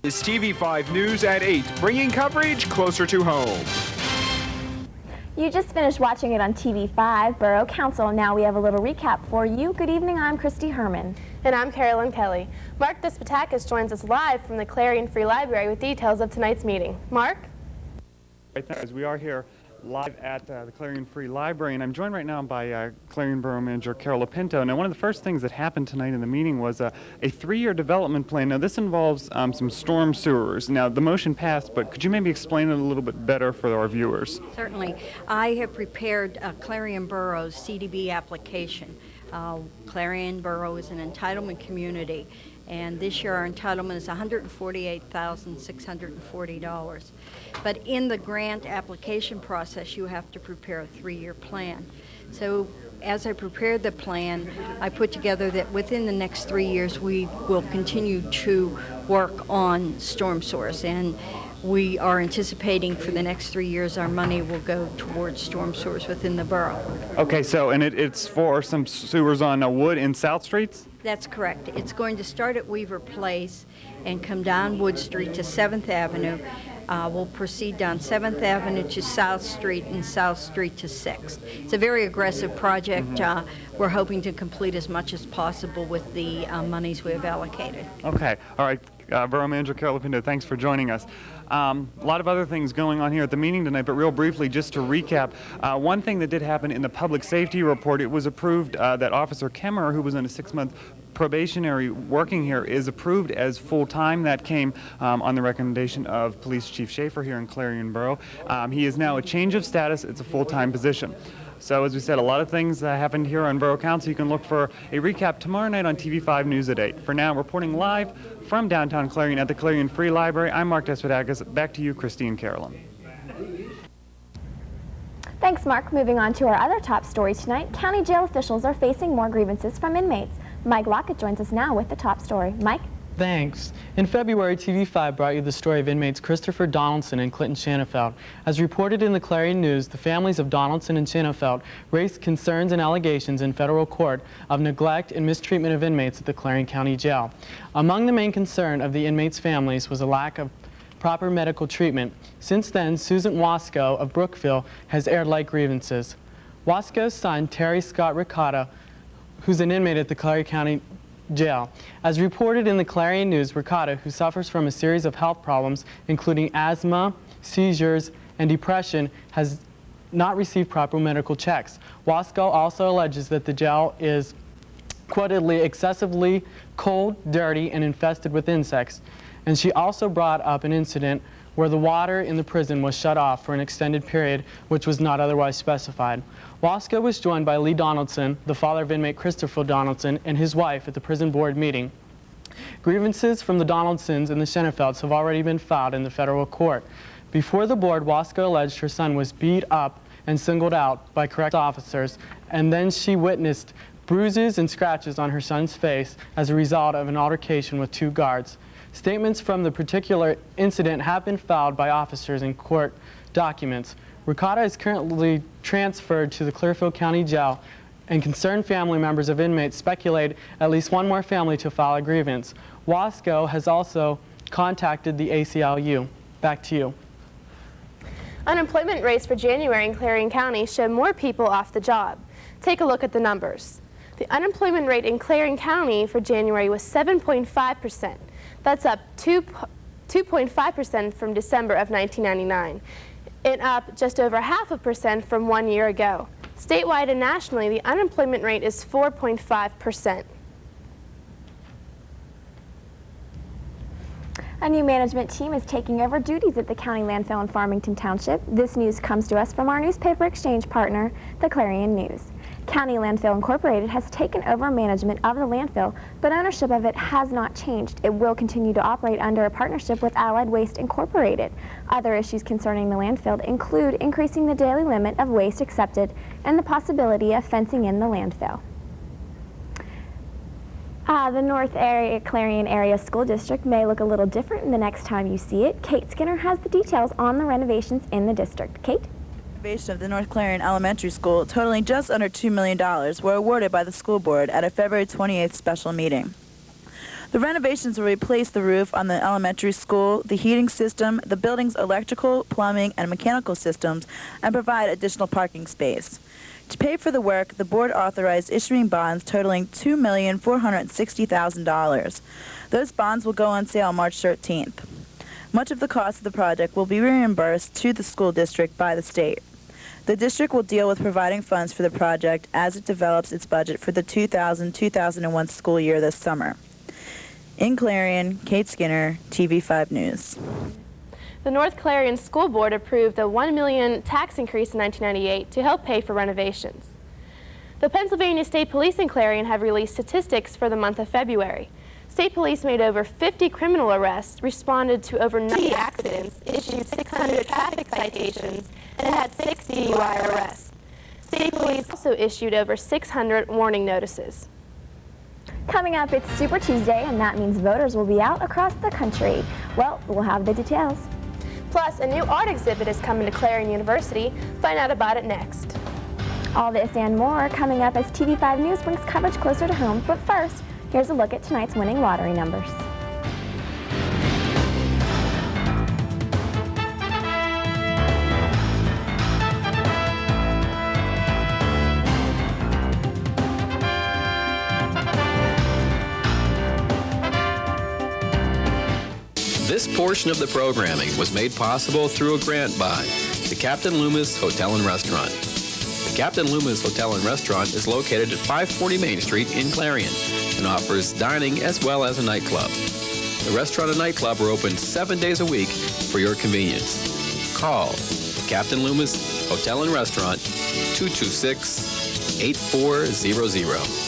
is TV5 News at 8, bringing coverage closer to home. You just finished watching it on TV5, Borough Council. Now we have a little recap for you. Good evening, I'm Christy Herman. And I'm Carolyn Kelly. Mark Despotakis joins us live from the Clarion Free Library with details of tonight's meeting. Mark? Right now, as we are here live at the Clarion Free Library, and I'm joined right now by Clarion Borough Manager Carol Pinto. Now, one of the first things that happened tonight in the meeting was a 3-year development plan. Now, this involves some storm sewers. Now, the motion passed, but could you maybe explain it a little bit better for our viewers? Certainly. I have prepared Clarion Borough's CDB application. Clarion Borough is an entitlement community, and this year our entitlement is $148,640. But in the grant application process, you have to prepare a 3-year plan. So as I prepared the plan, I put together that within the next 3 years we will continue to work on storm sewers, and we are anticipating for the next 3 years our money will go towards storm sewers within the borough. Okay, so and it's for some sewers on Wood and South Streets? That's correct. It's going to start at Weaver Place and come down Wood Street to 7th Avenue. We'll proceed down 7th Avenue to South Street and South Street to 6th. It's a very aggressive project. We're hoping to complete as much as possible with the monies we have allocated. Okay. All right. Borough Manager Carol Pinto, thanks for joining us. A lot of other things going on here at the meeting tonight, but real briefly, just to recap, one thing that did happen in the public safety report, it was approved that Officer Kemmerer, who was in a 6-month probationary working here, is approved as full-time. That came on the recommendation of Police Chief Schaefer here in Clarion Borough. He is now a change of status. It's a full-time position. So as we said, a lot of things happened here on Borough Council. You can look for a recap tomorrow night on TV5 News at 8. For now, reporting live from downtown Clarion at the Clarion Free Library, I'm Mark Despotakis. Back to you, Christine Carolyn. Thanks, Mark. Moving on to our other top story tonight, county jail officials are facing more grievances from inmates. Mike Lockett joins us now with the top story. Mike? Thanks. In February, TV5 brought you the story of inmates Christopher Donaldson and Clinton Shanafelt. As reported in the Clarion News, the families of Donaldson and Shanafelt raised concerns and allegations in federal court of neglect and mistreatment of inmates at the Clarion County Jail. Among the main concern of the inmates' families was a lack of proper medical treatment. Since then, Susan Wasco of Brookville has aired like grievances. Wasco's son, Terry Scott Ricotta, who's an inmate at the Clarion County Jail. As reported in the Clarion News, Ricotta, who suffers from a series of health problems, including asthma, seizures, and depression, has not received proper medical checks. Wasco also alleges that the jail is quoted excessively cold, dirty, and infested with insects. And she also brought up an incident where the water in the prison was shut off for an extended period, which was not otherwise specified. Wasco was joined by Lee Donaldson, the father of inmate Christopher Donaldson, and his wife at the prison board meeting. Grievances from the Donaldsons and the Shanefelds have already been filed in the federal court. Before the board, Wasco alleged her son was beat up and singled out by correct officers, and then she witnessed bruises and scratches on her son's face as a result of an altercation with 2 guards. Statements from the particular incident have been filed by officers in court documents. Ricotta is currently transferred to the Clearfield County Jail, and concerned family members of inmates speculate at least one more family to file a grievance. Wasco has also contacted the ACLU. Back to you. Unemployment rates for January in Clarion County show more people off the job. Take a look at the numbers. The unemployment rate in Clarion County for January was 7.5%. That's up 2.5% from December of 1999, and up just over 0.5% from 1 year ago. Statewide and nationally, the unemployment rate is 4.5%. A new management team is taking over duties at the county landfill in Farmington Township. This news comes to us from our newspaper exchange partner, the Clarion News. County Landfill Incorporated has taken over management of the landfill, but ownership of it has not changed. It will continue to operate under a partnership with Allied Waste Incorporated. Other issues concerning the landfill include increasing the daily limit of waste accepted and the possibility of fencing in the landfill. The North Clarion Area School District may look a little different the next time you see it. Kate Skinner has the details on the renovations in the district. Kate? Renovation of the North Clarion Elementary School, totaling just under $2 million, were awarded by the school board at a February 28th special meeting. The renovations will replace the roof on the elementary school, the heating system, the building's electrical, plumbing, and mechanical systems, and provide additional parking space. To pay for the work, the board authorized issuing bonds totaling $2,460,000. Those bonds will go on sale March 13th. Much of the cost of the project will be reimbursed to the school district by the state. The district will deal with providing funds for the project as it develops its budget for the 2000-2001 school year this summer. In Clarion, Kate Skinner, TV5 News. The North Clarion School Board approved a $1 million tax increase in 1998 to help pay for renovations. The Pennsylvania State Police in Clarion have released statistics for the month of February. State police made over 50 criminal arrests, responded to over 90 accidents, issued 600 traffic citations, and had 6 DUI arrests. State police also issued over 600 warning notices. Coming up, it's Super Tuesday, and that means voters will be out across the country. Well, we'll have the details. Plus, a new art exhibit is coming to Clarion University. Find out about it next. All this and more coming up as TV5 News brings coverage closer to home. But first, here's a look at tonight's winning lottery numbers. This portion of the programming was made possible through a grant by the Captain Loomis Hotel and Restaurant. The Captain Loomis Hotel and Restaurant is located at 540 Main Street in Clarion and offers dining as well as a nightclub. The restaurant and nightclub are open 7 days a week for your convenience. Call Captain Loomis Hotel and Restaurant 226-8400.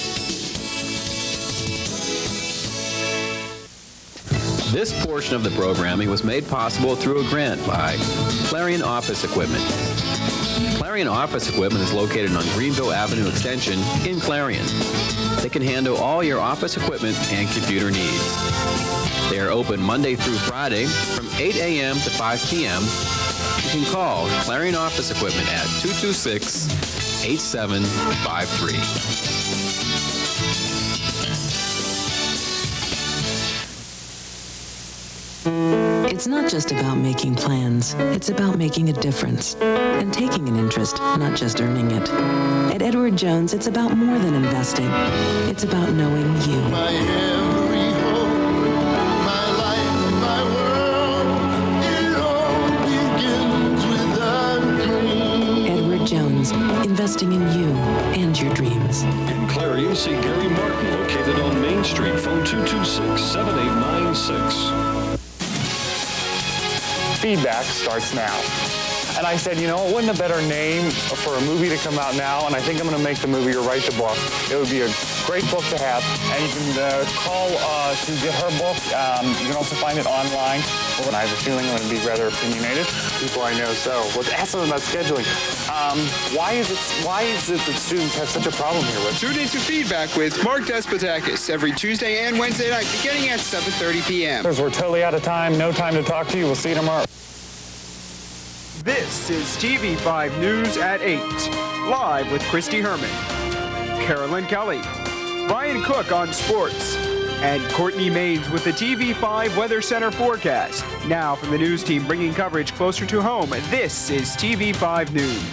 This portion of the programming was made possible through a grant by Clarion Office Equipment. Clarion Office Equipment is located on Greenville Avenue Extension in Clarion. They can handle all your office equipment and computer needs. They are open Monday through Friday from 8 a.m. to 5 p.m. You can call Clarion Office Equipment at 226-8753. It's not just about making plans. It's about making a difference and taking an interest, not just earning it. At Edward Jones, it's about more than investing. It's about knowing you. My every hope, my life, my world, it all begins with a dream. Edward Jones, investing in you and your dreams. In Clarion, see Gary Martin, located on Main Street, phone 226-7896. Feedback starts now. And I said, you know, it wasn't a better name for a movie to come out now, and I think I'm going to make the movie or write the book. It would be a great book to have, and you can call to get her book. You can also find it online. Well, I have a feeling I'm going to be rather opinionated, people I know. So let's ask them about scheduling. Why is it that students have such a problem here with? Tune into Feedback with Mark Despotakis every Tuesday and Wednesday night beginning at 7:30 p.m. We're totally out of time. No time to talk to you. We'll see you tomorrow. This is TV5 News at 8, live with Christy Herman, Carolyn Kelly, Brian Cook on sports, and Courtney Maines with the TV5 Weather Center forecast. Now from the news team bringing coverage closer to home, this is TV5 News.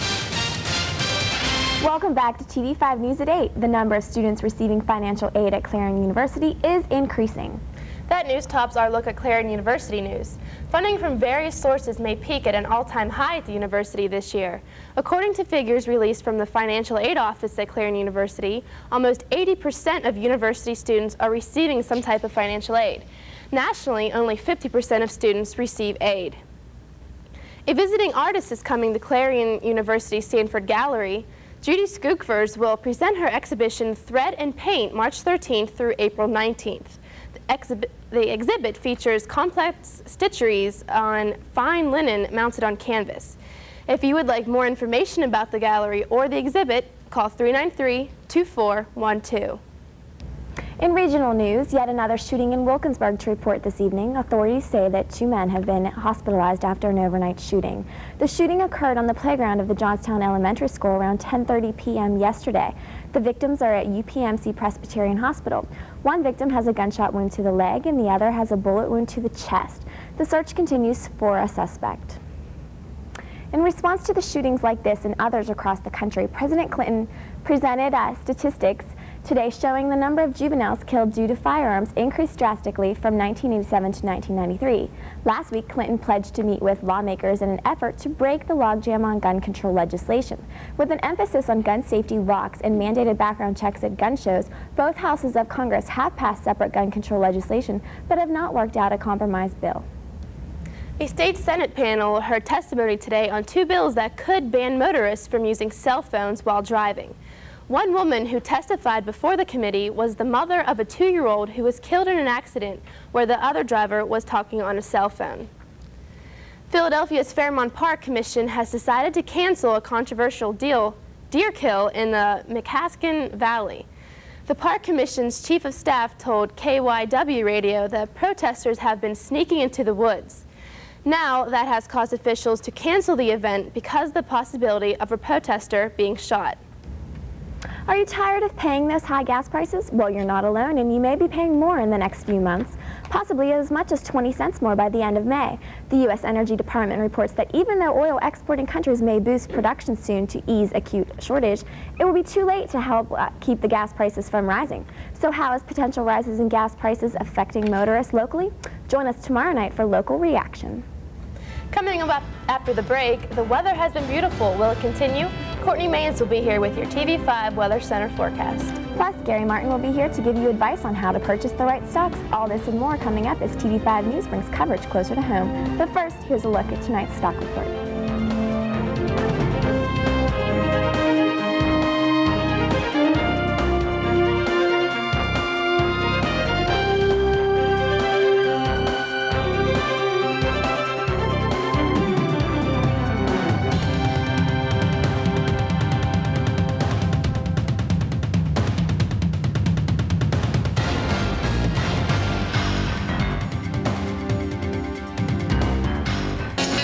Welcome back to TV5 News at 8. The number of students receiving financial aid at Clarion University is increasing. That news tops our look at Clarion University news. Funding from various sources may peak at an all-time high at the university this year. According to figures released from the Financial Aid Office at Clarion University, almost 80% of university students are receiving some type of financial aid. Nationally, only 50% of students receive aid. A visiting artist is coming to Clarion University Stanford Gallery. Judy Skookvers will present her exhibition Thread and Paint March 13th through April 19th. The exhibit features complex stitcheries on fine linen mounted on canvas. If you would like more information about the gallery or the exhibit, call 393-2412. In regional news, yet another shooting in Wilkinsburg to report this evening. Authorities say that 2 men have been hospitalized after an overnight shooting. The shooting occurred on the playground of the Johnstown Elementary School around 10:30 p.m. yesterday. The victims are at UPMC Presbyterian Hospital. One victim has a gunshot wound to the leg and the other has a bullet wound to the chest. The search continues for a suspect. In response to the shootings like this and others across the country, President Clinton presented statistics today showing the number of juveniles killed due to firearms increased drastically from 1987 to 1993. Last week, Clinton pledged to meet with lawmakers in an effort to break the logjam on gun control legislation. With an emphasis on gun safety locks and mandated background checks at gun shows, both houses of Congress have passed separate gun control legislation but have not worked out a compromise bill. A state Senate panel heard testimony today on 2 bills that could ban motorists from using cell phones while driving. One woman who testified before the committee was the mother of a 2-year-old who was killed in an accident where the other driver was talking on a cell phone. Philadelphia's Fairmount Park Commission has decided to cancel a controversial deer kill in the McCaskill Valley. The Park Commission's chief of staff told KYW Radio that protesters have been sneaking into the woods. Now that has caused officials to cancel the event because of the possibility of a protester being shot. Are you tired of paying those high gas prices? Well, you're not alone, and you may be paying more in the next few months, possibly as much as 20 cents more by the end of May. The U.S. Energy Department reports that even though oil exporting countries may boost production soon to ease acute shortage, it will be too late to help keep the gas prices from rising. So how is potential rises in gas prices affecting motorists locally? Join us tomorrow night for Local Reaction. Coming up after the break, the weather has been beautiful. Will it continue? Courtney Maines will be here with your TV5 Weather Center forecast. Plus, Gary Martin will be here to give you advice on how to purchase the right stocks. All this and more coming up as TV5 News brings coverage closer to home. But first, here's a look at tonight's stock report.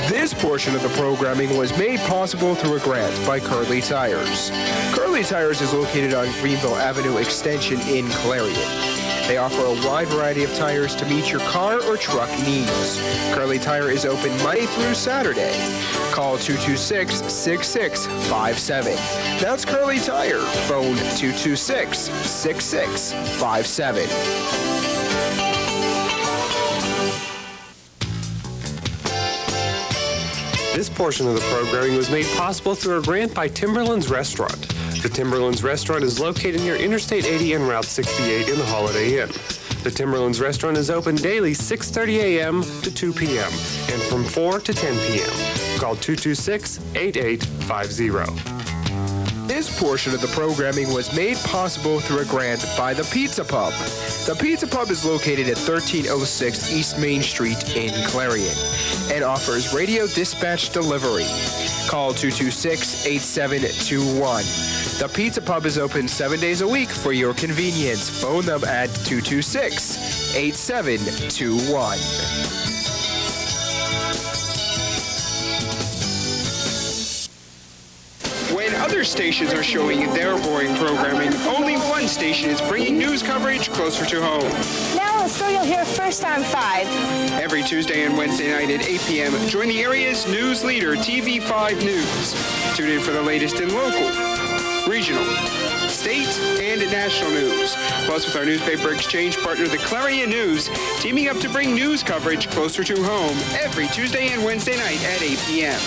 This portion of the programming was made possible through a grant by Curly Tires. Curly Tires is located on Greenville Avenue Extension in Clarion. They offer a wide variety of tires to meet your car or truck needs. Curly Tire is open Monday through Saturday. Call 226-6657. That's Curly Tire. Phone 226-6657. This portion of the programming was made possible through a grant by Timberland's Restaurant. The Timberland's Restaurant is located near Interstate 80 and Route 68 in the Holiday Inn. The Timberland's Restaurant is open daily 6:30 a.m. to 2 p.m. and from 4 to 10 p.m. Call 226-8850. This portion of the programming was made possible through a grant by the Pizza Pub. The Pizza Pub is located at 1306 East Main Street in Clarion and offers radio dispatch delivery. Call 226-8721. The Pizza Pub is open 7 days a week for your convenience. Phone them at 226-8721. When other stations are showing their boring programming, only one station is bringing news coverage closer to home. Now a story you'll hear first on 5. Every Tuesday and Wednesday night at 8 p.m., join the area's news leader, TV5 News. Tune in for the latest in local, regional, state, and national news. Plus, with our newspaper exchange partner, the Clarion News, teaming up to bring news coverage closer to home every Tuesday and Wednesday night at 8 p.m.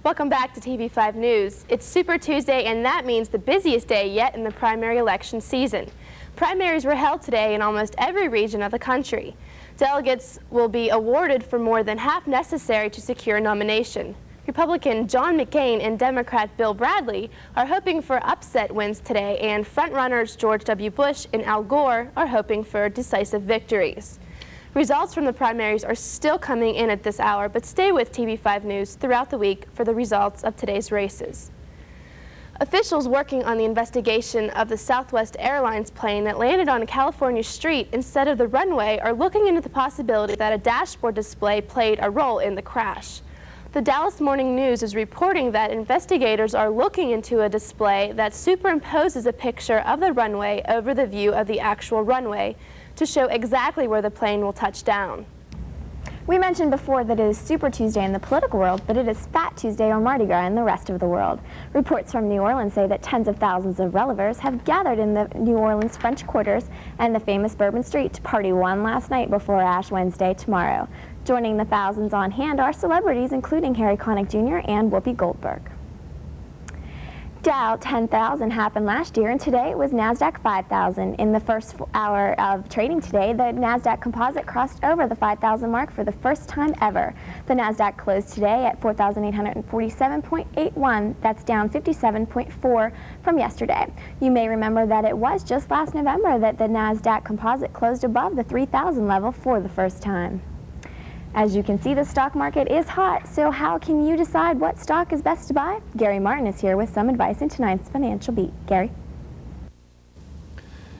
Welcome back to TV5 News. It's Super Tuesday, and that means the busiest day yet in the primary election season. Primaries were held today in almost every region of the country. Delegates will be awarded for more than half necessary to secure a nomination. Republican John McCain and Democrat Bill Bradley are hoping for upset wins today, and frontrunners George W. Bush and Al Gore are hoping for decisive victories. Results from the primaries are still coming in at this hour, but stay with TV5 News throughout the week for the results of today's races. Officials working on the investigation of the Southwest Airlines plane that landed on a California street instead of the runway are looking into the possibility that a dashboard display played a role in the crash. The Dallas Morning News is reporting that investigators are looking into a display that superimposes a picture of the runway over the view of the actual runway to show exactly where the plane will touch down. We mentioned before that it is Super Tuesday in the political world, but it is Fat Tuesday or Mardi Gras in the rest of the world. Reports from New Orleans say that tens of thousands of revelers have gathered in the New Orleans French Quarters and the famous Bourbon Street to party one last night before Ash Wednesday tomorrow. Joining the thousands on hand are celebrities including Harry Connick Jr. and Whoopi Goldberg. Dow 10,000 happened last year, and today it was NASDAQ 5,000. In the first hour of trading today, the NASDAQ Composite crossed over the 5,000 mark for the first time ever. The NASDAQ closed today at 4,847.81. That's down 57.4 from yesterday. You may remember that it was just last November that the NASDAQ Composite closed above the 3,000 level for the first time. As you can see, the stock market is hot, so how can you decide what stock is best to buy? Gary Martin is here with some advice in tonight's Financial Beat. Gary?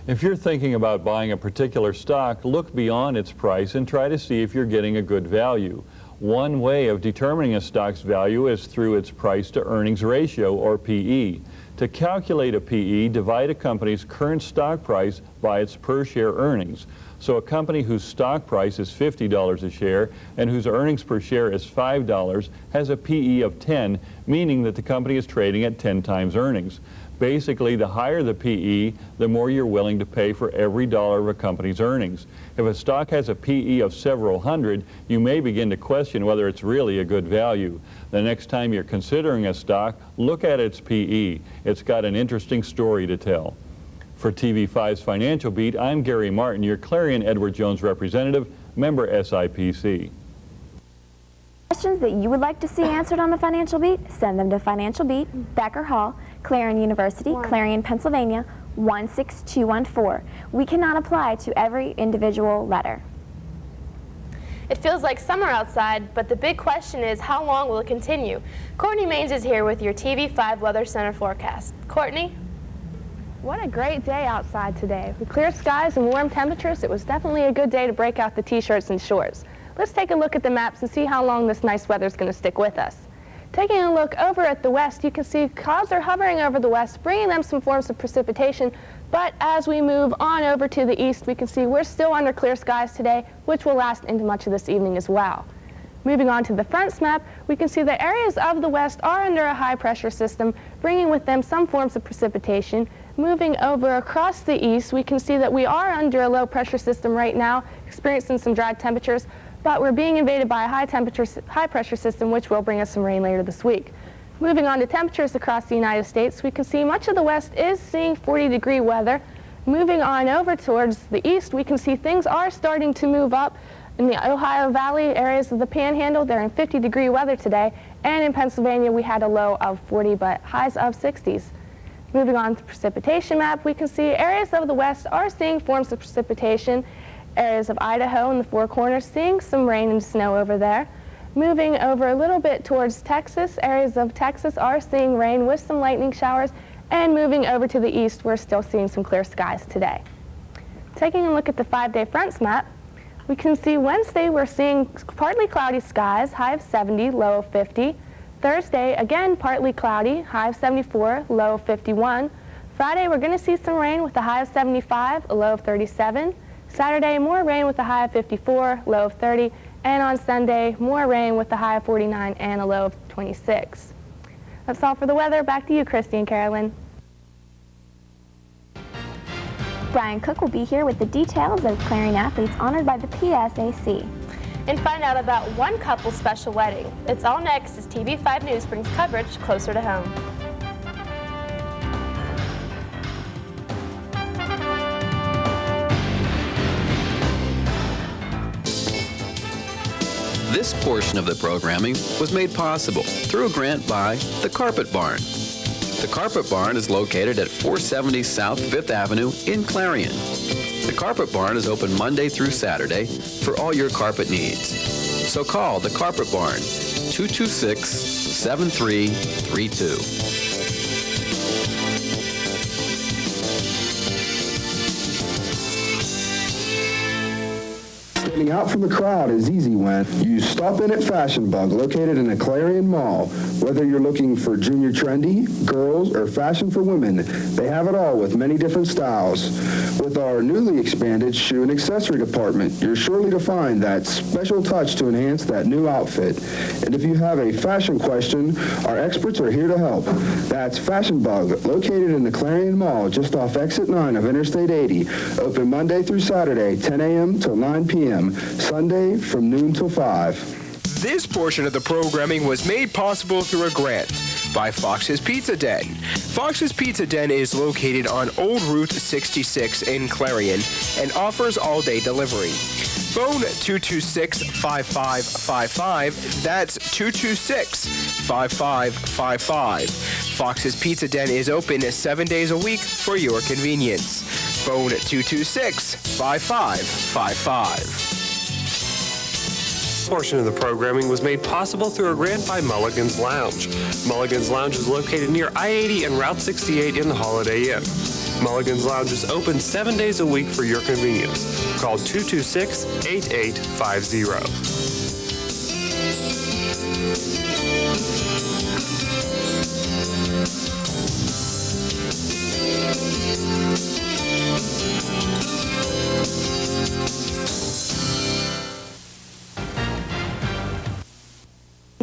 If you're thinking about buying a particular stock, look beyond its price and try to see if you're getting a good value. One way of determining a stock's value is through its price-to-earnings ratio, or PE. To calculate a PE, divide a company's current stock price by its per-share earnings. So a company whose stock price is $50 a share and whose earnings per share is $5 has a PE of 10, meaning that the company is trading at 10 times earnings. Basically, the higher the PE, the more you're willing to pay for every dollar of a company's earnings. If a stock has a PE of several hundred, you may begin to question whether it's really a good value. The next time you're considering a stock, look at its PE. It's got an interesting story to tell. For TV5's Financial Beat, I'm Gary Martin, your Clarion Edward Jones representative, member SIPC. Questions that you would like to see answered on the Financial Beat? Send them to Financial Beat, Becker Hall, Clarion University, Clarion, Pennsylvania, 16214. We cannot apply to every individual letter. It feels like summer outside, but the big question is, how long will it continue? Courtney Maines is here with your TV5 Weather Center forecast. Courtney? What a great day outside today. With clear skies and warm temperatures, it was definitely a good day to break out the t-shirts and shorts. Let's take a look at the maps and see how long this nice weather is going to stick with us. Taking a look over at the west, you can see clouds are hovering over the west, bringing them some forms of precipitation. But as we move on over to the east, we can see we're still under clear skies today, which will last into much of this evening as well. Moving on to the fronts map, we can see that areas of the west are under a high pressure system, bringing with them some forms of precipitation. Moving over across the east, we can see that we are under a low pressure system right now, experiencing some dry temperatures, but we're being invaded by a high pressure system, which will bring us some rain later this week. Moving on to temperatures across the United States, we can see much of the west is seeing 40-degree weather. Moving on over towards the east, we can see things are starting to move up. In the Ohio Valley areas of the Panhandle, they're in 50-degree weather today, and in Pennsylvania, we had a low of 40, but highs of 60s. Moving on to the precipitation map, we can see areas of the west are seeing forms of precipitation. Areas of Idaho and the Four Corners seeing some rain and snow over there. Moving over a little bit towards Texas, areas of Texas are seeing rain with some lightning showers. And moving over to the east, we're still seeing some clear skies today. Taking a look at the 5-day fronts map, we can see Wednesday we're seeing partly cloudy skies, high of 70, low of 50. Thursday, again, partly cloudy, high of 74, low of 51. Friday, we're going to see some rain with a high of 75, a low of 37. Saturday, more rain with a high of 54, low of 30. And on Sunday, more rain with a high of 49 and a low of 26. That's all for the weather. Back to you, Christy and Carolyn. Brian Cook will be here with the details of Clarion athletes honored by the PSAC. And find out about one couple's special wedding. It's all next as TV5 News brings coverage closer to home. This portion of the programming was made possible through a grant by the Carpet Barn. The Carpet Barn is located at 470 South 5th Avenue in Clarion. The Carpet Barn is open Monday through Saturday for all your carpet needs. So call the Carpet Barn, 226-7332. Standing out from the crowd is easy when you stop in at Fashion Bug, located in the Clarion Mall. Whether you're looking for junior trendy, girls, or fashion for women, they have it all with many different styles. With our newly expanded shoe and accessory department, you're surely to find that special touch to enhance that new outfit. And if you have a fashion question, our experts are here to help. That's Fashion Bug, located in the Clarion Mall, just off Exit 9 of Interstate 80. Open Monday through Saturday, 10 a.m. till 9 p.m. Sunday from noon till 5. This portion of the programming was made possible through a grant by Fox's Pizza Den. Fox's Pizza Den is located on Old Route 66 in Clarion and offers all-day delivery. Phone 226-5555. That's 226-5555. Fox's Pizza Den is open 7 days a week for your convenience. Phone 226-5555. Portion of the programming was made possible through a grant by Mulligan's Lounge. Mulligan's Lounge is located near I-80 and Route 68 in the Holiday Inn. Mulligan's Lounge is open 7 days a week for your convenience. Call 226-8850.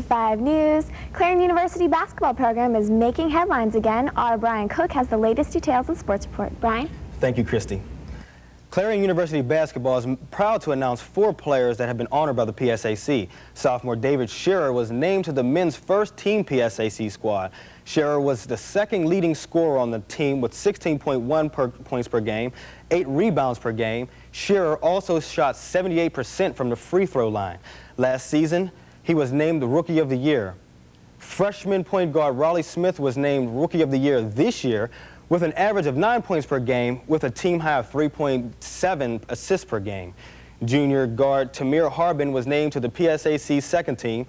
5 News. Clarion University basketball program is making headlines again. Our Brian Cook has the latest details in Sports Report. Brian? Thank you, Christy. Clarion University basketball is proud to announce 4 players that have been honored by the PSAC. Sophomore David Shearer was named to the men's first team PSAC squad. Shearer was the second leading scorer on the team with 16.1 points per game, 8 rebounds per game. Shearer also shot 78% from the free throw line. Last season, he was named the Rookie of the Year. Freshman point guard Raleigh Smith was named Rookie of the Year this year with an average of 9 points per game with a team high of 3.7 assists per game. Junior guard Tamir Harbin was named to the PSAC second team.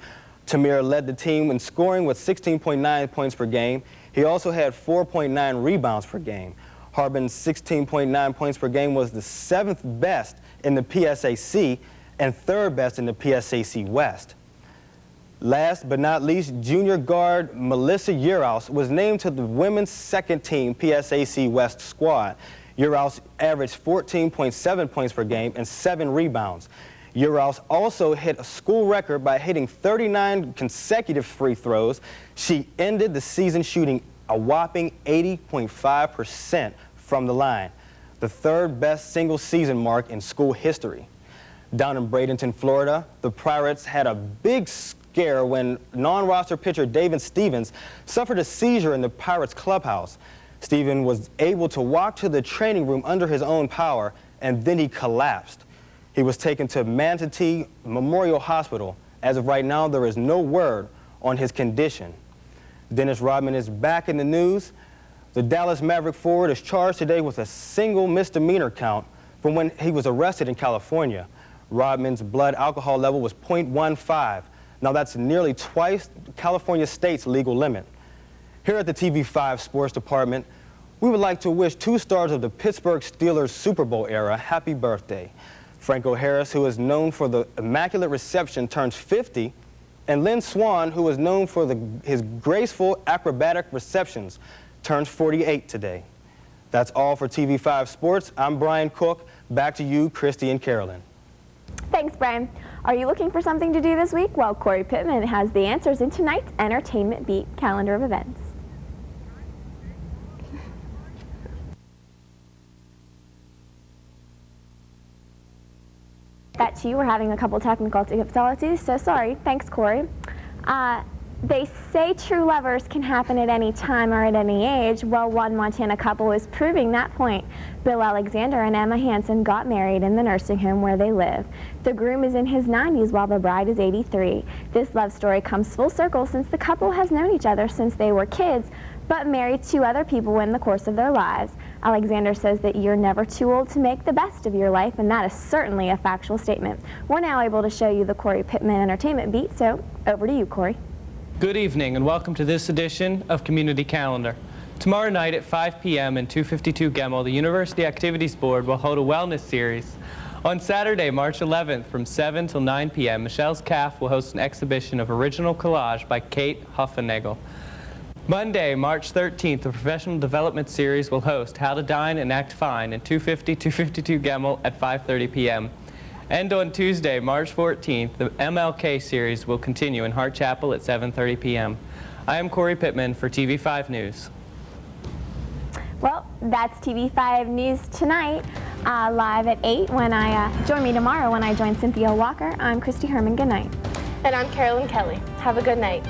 Tamir led the team in scoring with 16.9 points per game. He also had 4.9 rebounds per game. Harbin's 16.9 points per game was the 7th best in the PSAC and 3rd best in the PSAC West. Last but not least, junior guard Melissa Uraus was named to the women's second team PSAC West squad. Uraus averaged 14.7 points per game and 7 rebounds. Uraus also hit a school record by hitting 39 consecutive free throws. She ended the season shooting a whopping 80.5% from the line, the 3rd best single season mark in school history. Down in Bradenton, Florida, the Pirates had a big scare when non-roster pitcher David Stevens suffered a seizure in the Pirates clubhouse. Stevens was able to walk to the training room under his own power, and then he collapsed. He was taken to Manatee Memorial Hospital. As of right now, there is no word on his condition. Dennis Rodman is back in the news. The Dallas Maverick forward is charged today with a single misdemeanor count from when he was arrested in California. Rodman's blood alcohol level was 0.15. Now that's nearly twice California State's legal limit. Here at the TV5 Sports Department, we would like to wish 2 stars of the Pittsburgh Steelers Super Bowl era happy birthday. Franco Harris, who is known for the immaculate reception, turns 50, and Lynn Swan, who is known for his graceful acrobatic receptions, turns 48 today. That's all for TV5 Sports. I'm Brian Cook. Back to you, Christy and Carolyn. Thanks, Brian. Are you looking for something to do this week? Well, Corey Pittman has the answers in tonight's Entertainment Beat calendar of events. That too, we're having a couple technical difficulties, so sorry. Thanks, Corey. They say true lovers can happen at any time or at any age. Well, one Montana couple is proving that point. Bill Alexander and Emma Hansen got married in the nursing home where they live. The groom is in his 90s while the bride is 83. This love story comes full circle since the couple has known each other since they were kids, but married 2 other people in the course of their lives. Alexander says that you're never too old to make the best of your life, and that is certainly a factual statement. We're now able to show you the Corey Pittman Entertainment Beat, so over to you, Corey. Good evening and welcome to this edition of Community Calendar. Tomorrow night at 5 p.m. in 252 Gemmel, the University Activities Board will hold a wellness series On Saturday, March 11th, from 7 till 9 p.m., Michelle's Calf will host an exhibition of original collage by Kate Huffenagel. Monday, March 13th, the Professional Development Series will host How to Dine and Act Fine in 250-252 Gemmel at 5:30 p.m. And on Tuesday, March 14th, the MLK Series will continue in Hart Chapel at 7:30 p.m. I am Corey Pittman for TV5 News. Well, that's TV5 News tonight, live at 8 when join me tomorrow when I join Cynthia Walker. I'm Christy Herman. Good night. And I'm Carolyn Kelly. Have a good night.